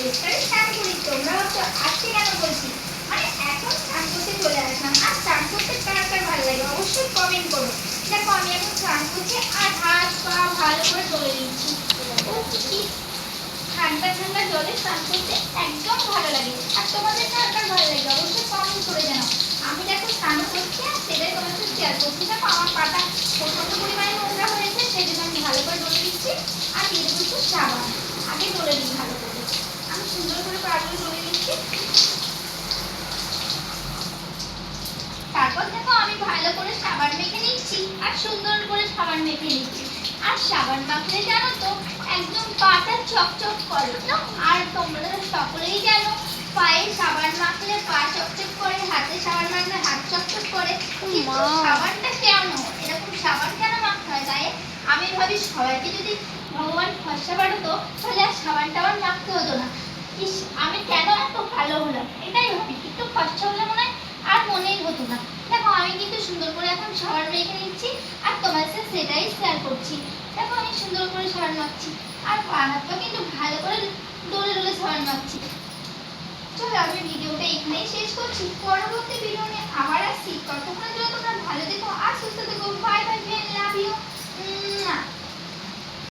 রোজকারই স্নান করি। তোমরা ভাবছো আজকে কেন বলছি, মানে এখন স্নান করতে চলে আসলাম। আর স্নান করতে কার কার ভালো লাগে অবশ্যই কমেন্ট করো। দেখো আমি এখন স্নান করছি আর হাত পা ভালো করে ধুয়ে নিচ্ছি। কি ঠান্ডা ঠান্ডা জলে স্নান করতে একদম ভালো লাগে। আর তোমাদের কার কার ভালো লাগে অবশ্যই কমেন্ট করে জানাও। আমি দেখো স্নান করছি আর সেটাই তোমার সাথে শেয়ার করছি। দেখো আমার পাটা প্রচন্ড পরিমাণে নোংরা হয়েছে, সেই জন্য আমি ভালো করে ধরে দিচ্ছি। আর দিয়ে দেবো একটু সাবান, আগে ধরে দিই ভালো করে। আমি সুন্দর করে পাগুলো ধরে দিচ্ছি। তারপর দেখো আমি ভালো করে সাবান মেখে নিচ্ছি আর সুন্দর করে সাবান মেখে নিচ্ছি। আর সাবান মাখলে জানো তো একদম পাটা চকচক করে। আর তোমরা সকলেই জানো পায়ে সাবান মাখলে পা চকচক করে, হাতে সাবান মাখলে হাত চকচক করে। কিন্তু সাবানটা কেন, এরকম সাবান কেন মাখতে হয়? তাই আমি ভাবি সবাইকে যদি ভগবান ফর্সা বানাতো তাহলে আর সাবান টাবান মাখতে হতো না। ইস, আমি কেন এত ভালো হলাম এটাই ভাবি। একটু ফর্সা হলে মনে হয় আর মনেই হতো না। দেখো আমি কিন্তু সুন্দর করে এখন সাবান মেখে নিচ্ছি আর তোমার সাথে সেটাই শেয়ার করছি। দেখো আমি সুন্দর করে সাবান মাখছি আর পা হাত পা কিন্তু ভালো করে ডলে ডলে সাবান মাখছি। চলো আমি ভিডিওটা এখানেই শেষ করছি। পরবর্তী ভিডিও নিয়ে আবার আসছি। ততক্ষণের জন্য তোমরা ভালো থেকো আর সুস্থ থেকো। Bye bye, love you.